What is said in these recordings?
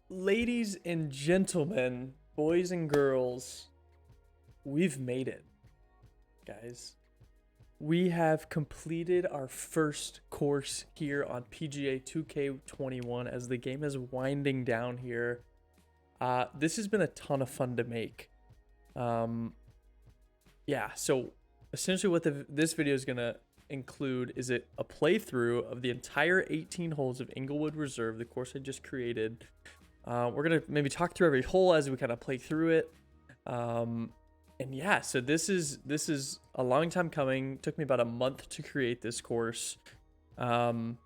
Ladies and gentlemen, boys and girls, we've made it, guys. We have completed our first course here on PGA 2K21 as the game is winding down here. This has been a ton of fun to make. Yeah, so essentially what this video is going to include is a playthrough of the entire 18 holes of Englewood Reserve, the course I just created. We're going to maybe talk through every hole as we kind of play through it. And yeah, so this is a long time coming. It took me about a month to create this course. And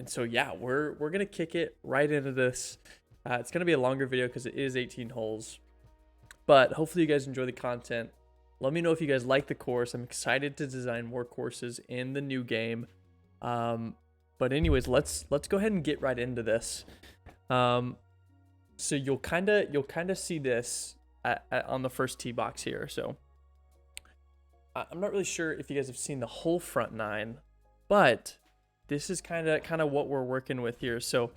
so yeah, we're going to kick it right into this. It's going to be a longer video because it is 18 holes. But hopefully you guys enjoy the content. Let me know if you guys like the course. I'm excited to design more courses in the new game. But anyways, let's go ahead and get right into this. So you'll kind of see this on the first tee box here. So I'm not really sure if you guys have seen the whole front nine, but this is kind of what we're working with here. So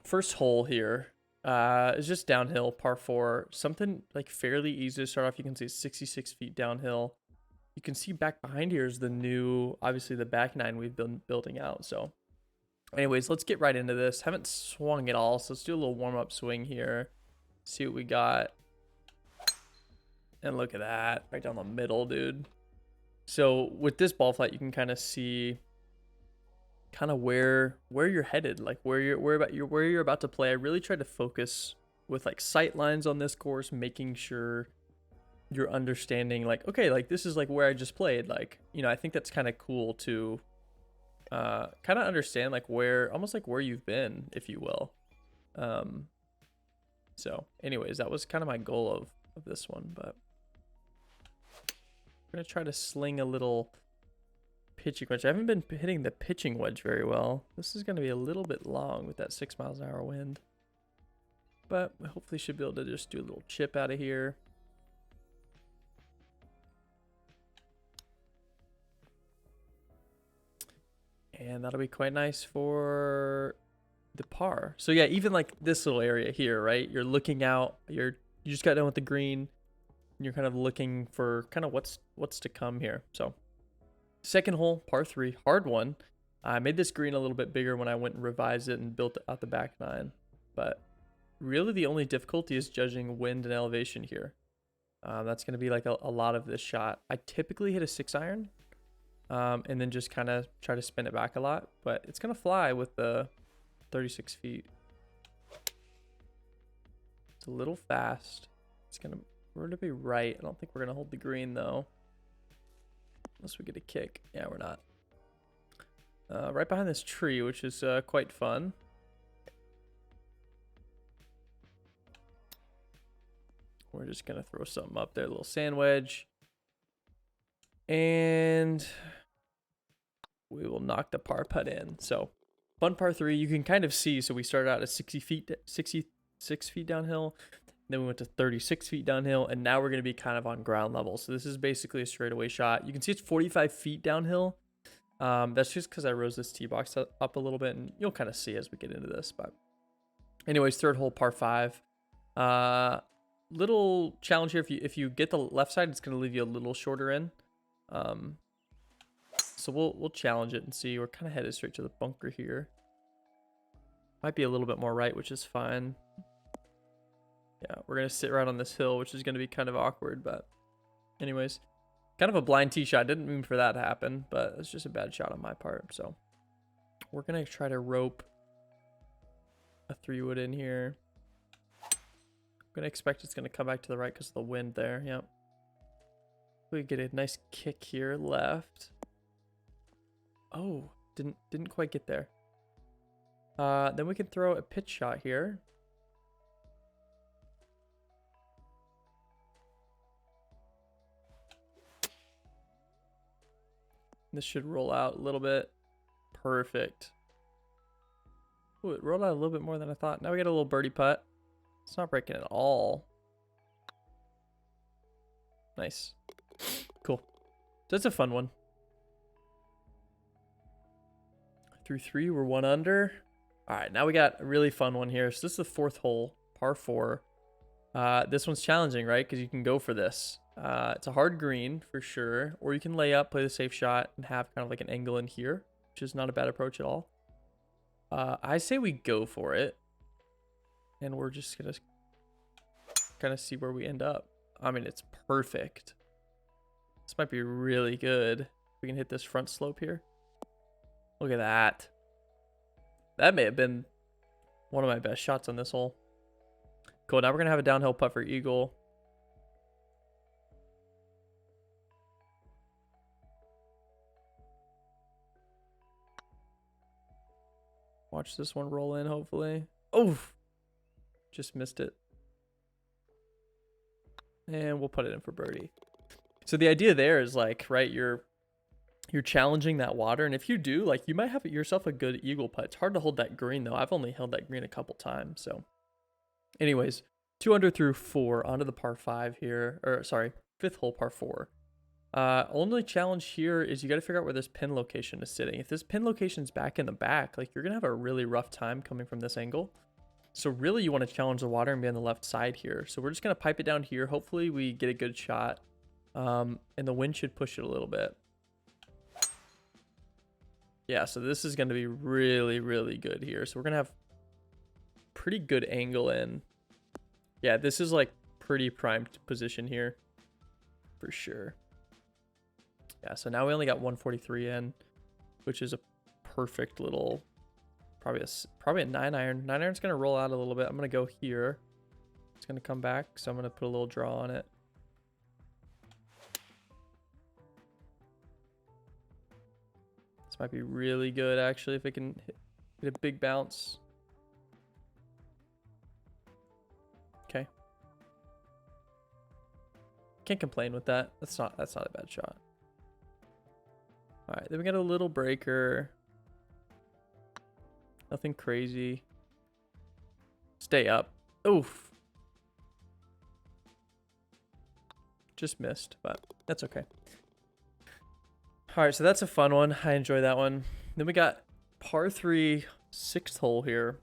first hole here is just downhill, par 4, something like fairly easy to start off. You can see 66 feet downhill. You can see back behind here is the new, obviously the back nine we've been building out. So anyways, let's get right into this. Haven't swung at all, so let's do a little warm-up swing here. See what we got. And look at that, right down the middle, dude. So with this ball flight, you can kind of see kind of where you're headed, like where you're about to play. I really tried to focus with like sight lines on this course, making sure you're understanding like, okay, like this is like where I just played. Like, you know, I think that's kind of cool to kind of understand like almost like where you've been, if you will. So anyways, that was kind of my goal of this one, but we're gonna try to sling a little pitching wedge. I haven't been hitting the pitching wedge very well. This is gonna be a little bit long with that 6 miles an hour wind, but we hopefully should be able to just do a little chip out of here. And that'll be quite nice for the par. So yeah, even like this little area here, right? You're looking out, you just got done with the green, and you're kind of looking for kind of what's to come here. So second hole, par 3, hard one. I made this green a little bit bigger when I went and revised it and built out the back nine. But really the only difficulty is judging wind and elevation here. That's going to be like a lot of this shot. I typically hit a 6-iron. And then just kind of try to spin it back a lot, but it's going to fly with the 36 feet. It's a little fast. We're going to be right. I don't think we're going to hold the green though. Unless we get a kick. Yeah, we're not. Right behind this tree, which is quite fun. We're just going to throw something up there, a little sand wedge. And we will knock the par putt in. So fun par 3, you can kind of see. So we started out at 66 feet downhill. Then we went to 36 feet downhill. And now we're going to be kind of on ground level. So this is basically a straightaway shot. You can see it's 45 feet downhill. That's just because I rose this tee box up a little bit. And you'll kind of see as we get into this. But anyways, third hole, par 5. Little challenge here. If you get the left side, it's going to leave you a little shorter in. So we'll challenge it and see. We're kind of headed straight to the bunker here. Might be a little bit more right, which is fine. Yeah, we're gonna sit right on this hill, which is gonna be kind of awkward, but anyways, kind of a blind tee shot. Didn't mean for that to happen, but it's just a bad shot on my part. So we're gonna try to rope a 3-wood in here. I'm gonna expect it's gonna come back to the right because of the wind there. Yep. We get a nice kick here left. Oh, didn't quite get there. Then we can throw a pitch shot here. This should roll out a little bit. Perfect. Ooh, it rolled out a little bit more than I thought. Now we got a little birdie putt. It's not breaking at all. Nice. Cool. So that's a fun one. Through 3, we're 1 under. All right, now we got a really fun one here. So this is the 4th hole, par 4. This one's challenging, right? Because you can go for this. It's a hard green for sure, or you can lay up, play the safe shot, and have kind of like an angle in here, which is not a bad approach at all. I say we go for it, and we're just gonna kind of see where we end up. I mean, it's perfect. This might be really good. We can hit this front slope here. Look at that. That may have been one of my best shots on this hole. Cool. Now we're gonna have a downhill putt for eagle. Watch this one roll in, hopefully. Oh, just missed it. And we'll put it in for birdie. So the idea there is like, right, you're challenging that water, and if you do, like, you might have yourself a good eagle putt. It's hard to hold that green though. I've only held that green a couple times. So anyways, 2 under through 4 onto the par 5 here, or sorry, 5th hole par 4. Only challenge here is you got to figure out where this pin location is sitting. If this pin location's back in the back, like, you're gonna have a really rough time coming from this angle. So really you want to challenge the water and be on the left side here. So we're just gonna pipe it down here. Hopefully we get a good shot, and the wind should push it a little bit. Yeah, so this is gonna be really, really good here. So we're gonna have pretty good angle in. Yeah, this is like pretty primed position here for sure. Yeah, so now we only got 143 in, which is a perfect little, probably a 9 iron. 9 iron's gonna roll out a little bit. I'm gonna go here. It's gonna come back, so I'm gonna put a little draw on it. This might be really good actually if it can hit a big bounce. Okay. Can't complain with that. That's not a bad shot. All right, then we got a little breaker. Nothing crazy. Stay up. Oof. Just missed, but that's okay. All right, so that's a fun one. I enjoy that one. Then we got par 3, 6th hole here,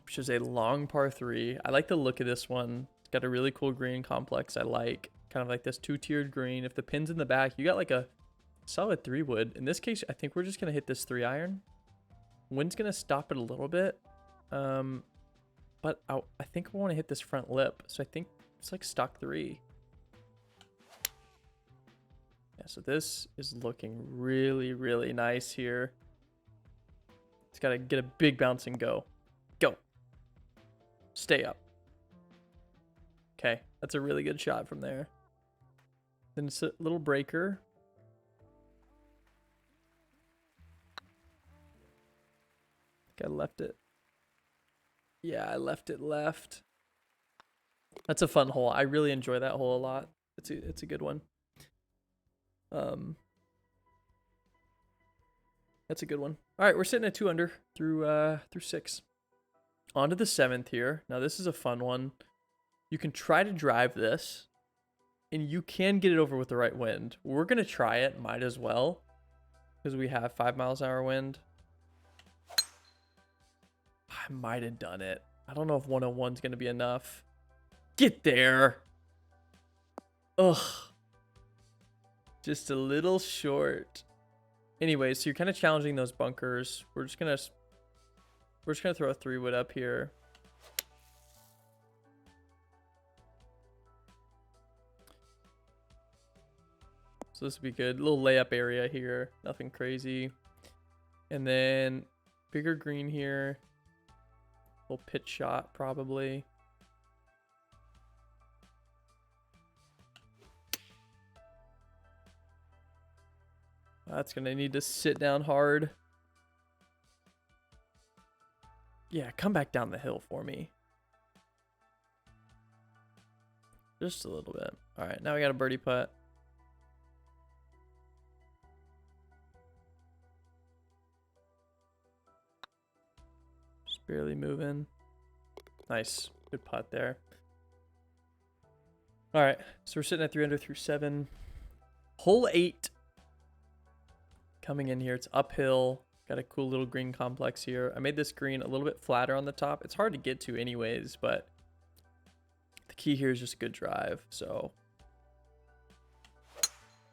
which is a long par 3. I like the look of this one. It's got a really cool green complex. I like kind of like this 2-tiered green. If the pin's in the back, you got like a solid 3 wood. In this case, I think we're just gonna hit this 3 iron. Wind's gonna stop it a little bit, but I think we want to hit this front lip. So I think it's like stock 3. Yeah, so this is looking really, really nice here. It's got to get a big bounce and go. Go. Stay up. Okay, that's a really good shot from there. Then it's a little breaker. I think I left it. Yeah, I left it left. That's a fun hole. I really enjoy that hole a lot. It's a good one. That's a good one. All right, we're sitting at 2 under through 6. On to the 7th here. Now this is a fun one. You can try to drive this, and you can get it over with the right wind. We're gonna try it. Might as well, because we have 5 miles an hour wind. I might have done it. I don't know if 101 is gonna be enough. Get there. Ugh. Just a little short. Anyway, so you're kind of challenging those bunkers. We're just gonna throw a 3 wood up here. So this would be good. A little layup area here. Nothing crazy. And then bigger green here. Little pitch shot probably. That's going to need to sit down hard. Yeah, come back down the hill for me. Just a little bit. All right, now we got a birdie putt. Just barely moving. Nice. Good putt there. All right, so we're sitting at 3 under through 7. Hole 8. Coming in here, it's uphill. Got a cool little green complex here. I made this green a little bit flatter on the top. It's hard to get to anyways, but the key here is just a good drive. So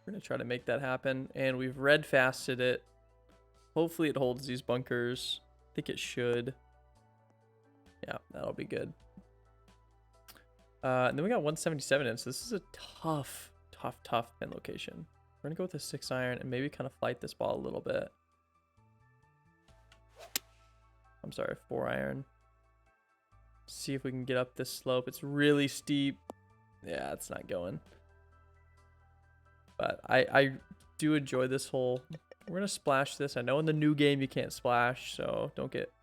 we're going to try to make that happen. And we've red fasted it. Hopefully it holds these bunkers. I think it should. Yeah, that'll be good. And then we got 177 in. So this is a tough pin location. We're going to go with a 6-iron and maybe kind of flight this ball a little bit. I'm sorry, 4-iron. See if we can get up this slope. It's really steep. Yeah, it's not going. But I do enjoy this hole. We're gonna splash this. I know in the new game you can't splash, so don't get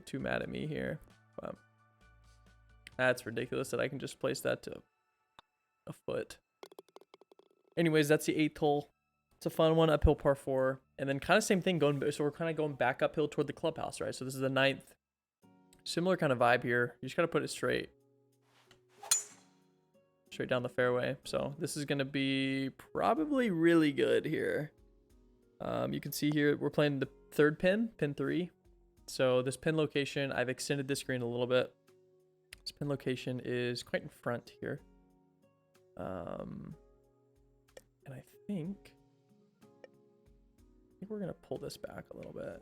too mad at me here. But that's ridiculous that I can just place that to a foot. Anyways, that's the 8th hole. It's a fun one, uphill par 4. And then kind of same thing going, so we're kind of going back uphill toward the clubhouse, right? So this is the 9th. Similar kind of vibe here. You just got to put it straight down the fairway. So this is going to be probably really good here. You can see here, we're playing the 3rd pin, pin 3. So this pin location, I've extended this green a little bit. This pin location is quite in front here. And I think we're going to pull this back a little bit.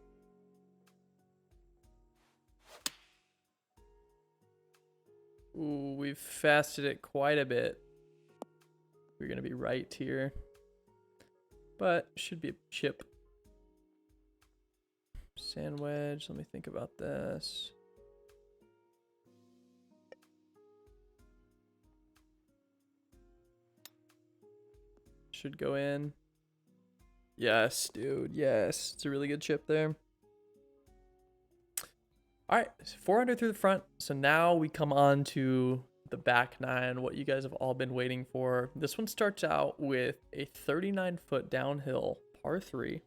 Ooh, we've fasted it quite a bit. We're going to be right here. But should be a chip. Sand wedge. Let me think about this. Should go in. Yes, dude. Yes. It's a really good chip there. All right. 400 through the front. So now we come on to the back 9, what you guys have all been waiting for. This one starts out with a 39-foot downhill par 3.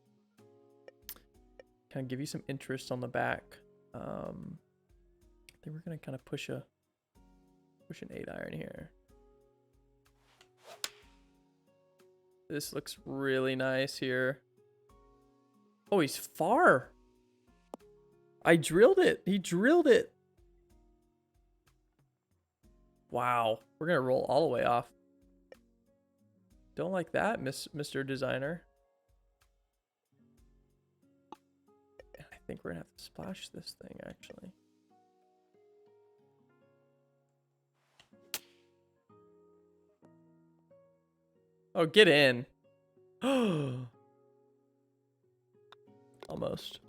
Kind of give you some interest on the back. I think we're going to kind of push an 8-iron here. This looks really nice here. Oh, he's far. I drilled it. He drilled it. Wow. We're going to roll all the way off. Don't like that, Mr. Designer. I think we're going to have to splash this thing, actually. Oh, get in. Almost.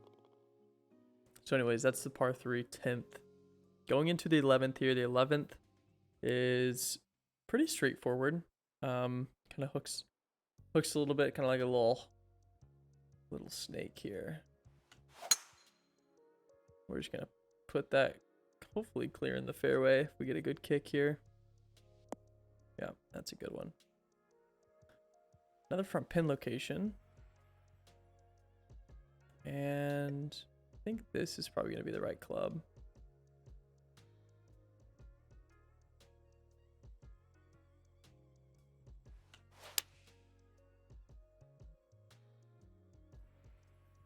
So anyways, that's the par 3, 10th. Going into the 11th here. The 11th is pretty straightforward. Kind of hooks a little bit, kind of like a little snake here. We're just going to put that hopefully clear in the fairway if we get a good kick here. Yeah, that's a good one. Another front pin location. And I think this is probably going to be the right club.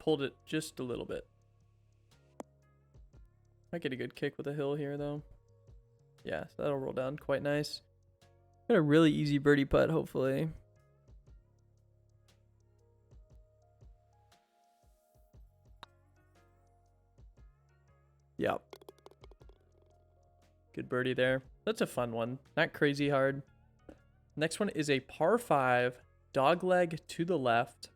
Pulled it just a little bit. Might get a good kick with a hill here, though. Yeah, so that'll roll down quite nice. Got a really easy birdie putt, hopefully. Yep. Good birdie there. That's a fun one. Not crazy hard. Next one is a par 5, dog leg to the left.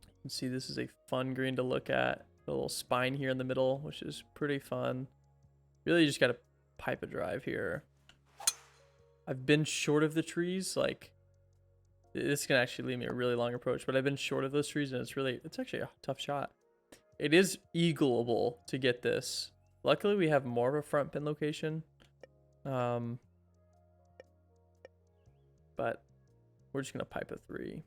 You can see this is a fun green to look at. A little spine here in the middle, which is pretty fun. Really just got to pipe a drive here. I've been short of the trees. Like, this can actually leave me a really long approach, but I've been short of those trees, and it's actually a tough shot. It is eagleable to get this. Luckily, we have more of a front pin location. But we're just going to pipe a 3.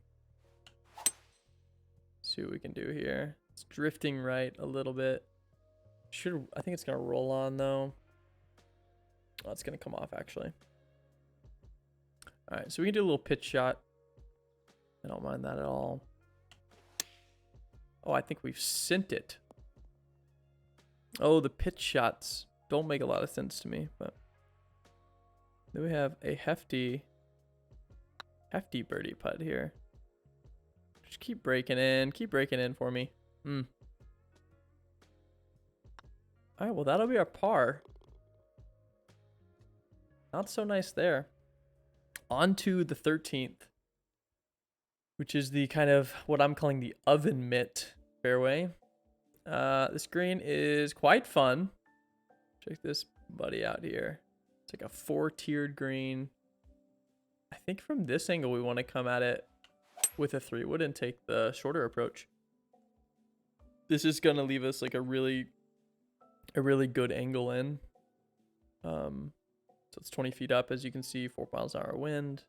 See what we can do here. It's drifting right a little bit. I think it's going to roll on, though. Oh, it's going to come off, actually. All right, so we can do a little pitch shot. I don't mind that at all. Oh, I think we've sent it. Oh, the pitch shots don't make a lot of sense to me, but then we have a hefty birdie putt here. Just keep breaking in for me. All right, well, that'll be our par. Not so nice there. On to the 13th, which is the kind of what I'm calling the oven mitt fairway. This green is quite fun. Check this buddy out here. It's like a 4-tiered green. I think from this angle we want to come at it with a 3-wood and take the shorter approach. This is gonna leave us like a really good angle in. So it's 20 feet up, as you can see, 4 miles an hour wind.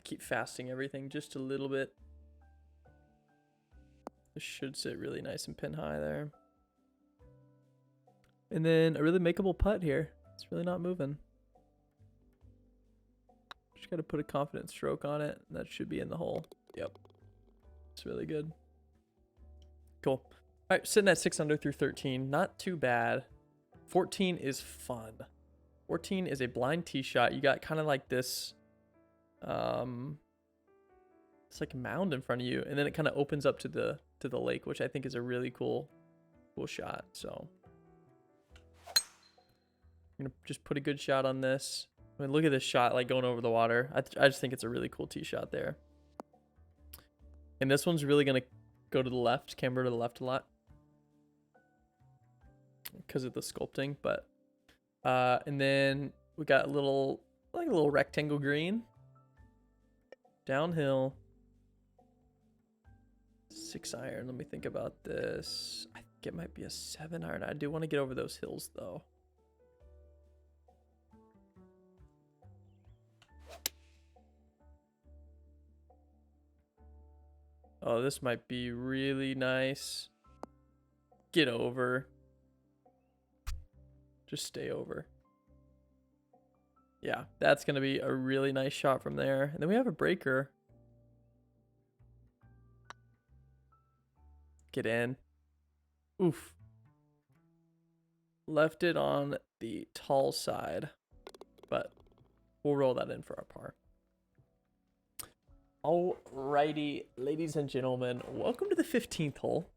Keep fasting everything just a little bit. This should sit really nice and pin high there. And then a really makeable putt here. It's really not moving. Just got to put a confident stroke on it. And that should be in the hole. Yep. It's really good. Cool. All right, sitting at 6 under through 13. Not too bad. 14 is fun. 14 is a blind tee shot. You got kind of like this... it's like a mound in front of you, and then it kind of opens up to the lake, which I think is a really cool shot. So I'm gonna just put a good shot on this. I mean, look at this shot, like going over the water. I just think it's a really cool tee shot there. And this one's really gonna go to the left, camber to the left a lot because of the sculpting. But and then we got a little rectangle green downhill. 6 iron. Let me think about this. I think it might be a 7 iron. I do want to get over those hills though. Oh, this might be really nice. Get over. Just stay over. Yeah, that's going to be a really nice shot from there. And then we have a breaker. Get in. Oof. Left it on the tall side, but we'll roll that in for our par. Alrighty, ladies and gentlemen, welcome to the 15th hole.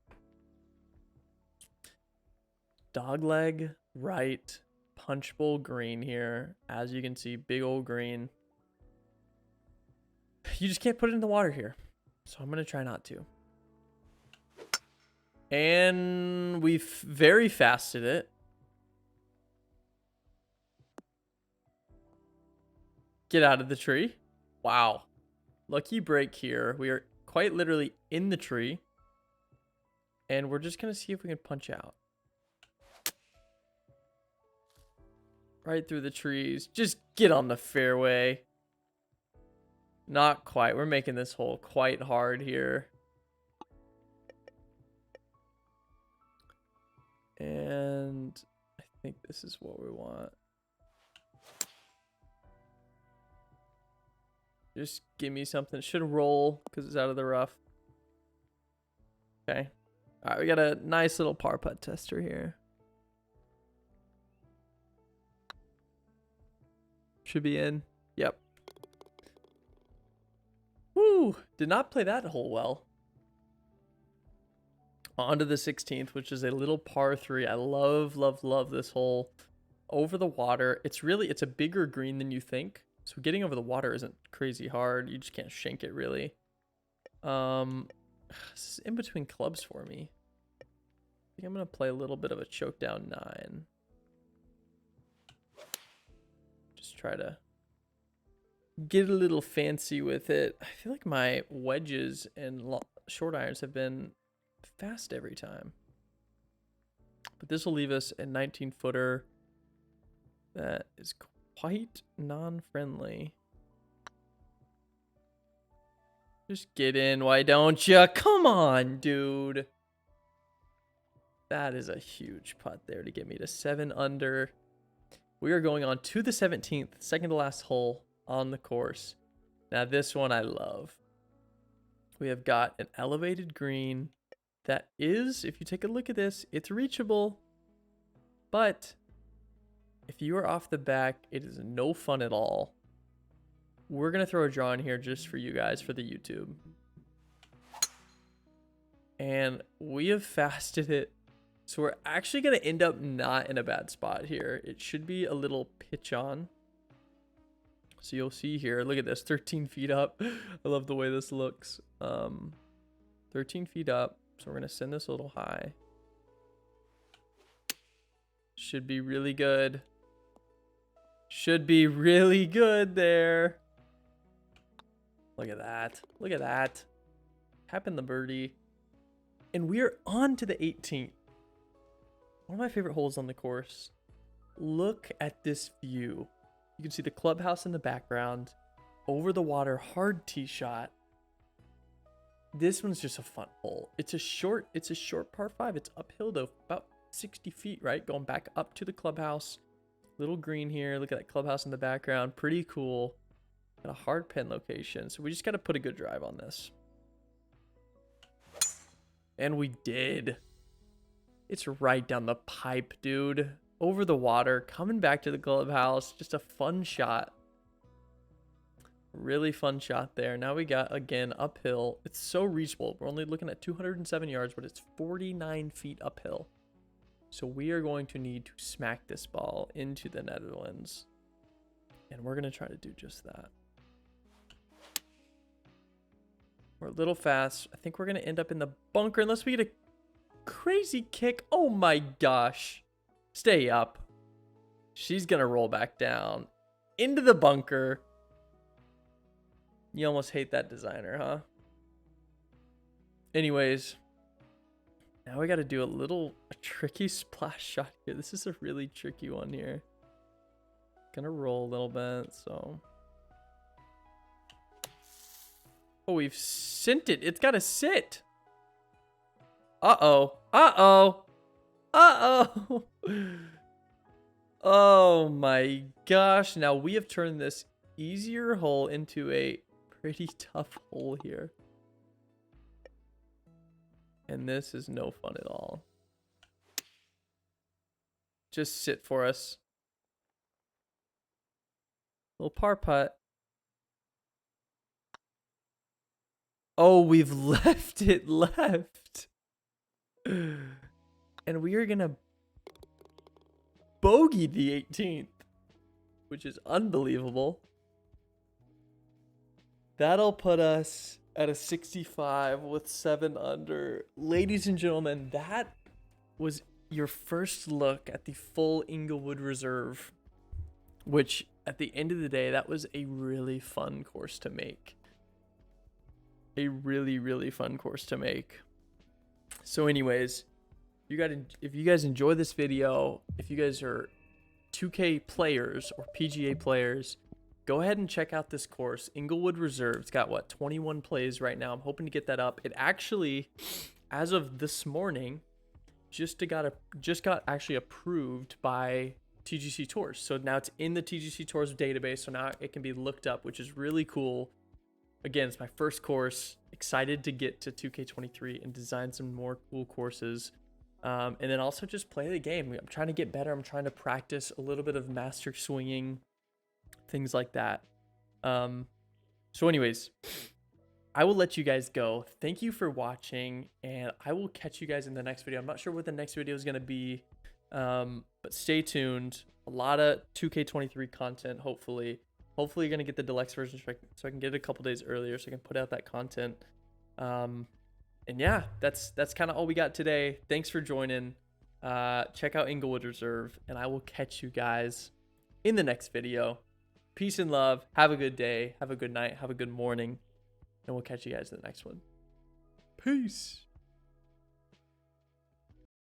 Dogleg right punch bowl green here. As you can see, big old green. You just can't put it in the water here, so I'm going to try not to. And we very fasted it. Get out of the tree. Wow. Lucky break here. We are quite literally in the tree. And we're just going to see if we can punch out. Right through the trees. Just get on the fairway. Not quite. We're making this hole quite hard here. And I think this is what we want. Just give me something. It should roll because it's out of the rough. Okay. All right, we got a nice little par putt tester here. Should be in. Yep. Woo! Did not play that hole well. On to the 16th, which is a little par 3. I love this hole. Over the water. It's a bigger green than you think. So getting over the water isn't crazy hard. You just can't shank it really. This is in between clubs for me. I think I'm going to play a little bit of a choke down 9. Just try to get a little fancy with it. I feel like my wedges and short irons have been fast every time. But this will leave us a 19-footer that is quite non-friendly. Just get in, why don't you? Come on, dude. That is a huge putt there to get me to 7 under. We are going on to the 17th, second to last hole on the course. Now this one I love. We have got an elevated green that is, if you take a look at this, it's reachable. But if you are off the back, it is no fun at all. We're going to throw a draw in here just for you guys for the YouTube. And we have fasted it. So we're actually going to end up not in a bad spot here. It should be a little pitch on. So you'll see here, look at this, 13 feet up. I love the way this looks. 13 feet up. So we're going to send this a little high. Should be really good. Should be really good there. Look at that. Look at that. Tapping the birdie. And we are on to the 18th. One of my favorite holes on the course. Look at this view. You can see the clubhouse in the background. Over the water, hard tee shot. This one's just a fun hole. It's a short par 5. It's uphill though, about 60 feet, right? Going back up to the clubhouse. Little green here. Look at that clubhouse in the background. Pretty cool. Got a hard pin location. So we just got to put a good drive on this. And we did. It's right down the pipe, dude. Over the water. Coming back to the clubhouse. Just a fun shot. Really fun shot there. Now we got, again, uphill. It's so reachable. We're only looking at 207 yards, but it's 49 feet uphill. So we are going to need to smack this ball into the Netherlands. And we're going to try to do just that. We're a little fast. I think we're going to end up in the bunker unless we get a crazy kick. Oh my gosh. Stay up. She's going to roll back down. Into the bunker. You almost hate that designer, huh? Anyways. Now we got to do a tricky splash shot here. This is a really tricky one here. Gonna roll a little bit, so. Oh, we've sent it. It's got to sit. Uh-oh. Uh-oh. Uh-oh. Oh my gosh. Now we have turned this easier hole into a pretty tough hole here. And this is no fun at all. Just sit for us. Little par putt. Oh, we've left it left. And we are going to bogey the 18th, which is unbelievable. That'll put us at a 65 with 7 under. Ladies and gentlemen, that was your first look at the full Englewood Reserve, which at the end of the day, that was a really fun course to make. A really, really fun course to make. So anyways, if you guys enjoy this video, if you guys are 2K players or PGA players, go ahead and check out this course. Englewood Reserve. It's got, what, 21 plays right now. I'm hoping to get that up. It actually, as of this morning, just got actually approved by TGC Tours. So now it's in the TGC Tours database. So now it can be looked up, which is really cool. Again, it's my first course. Excited to get to 2K23 and design some more cool courses. And then also just play the game. I'm trying to get better. I'm trying to practice a little bit of master swinging, things like that. So anyways, I will let you guys go. Thank you for watching, and I will catch you guys in the next video. I'm not sure what the next video is going to be, but stay tuned. A lot of 2K23 content, hopefully. Hopefully you're going to get the deluxe version so I can get it a couple days earlier so I can put out that content. And yeah, that's kind of all we got today. Thanks for joining. Check out Englewood Reserve, and I will catch you guys in the next video. Peace and love. Have a good day. Have a good night. Have a good morning. And we'll catch you guys in the next one. Peace.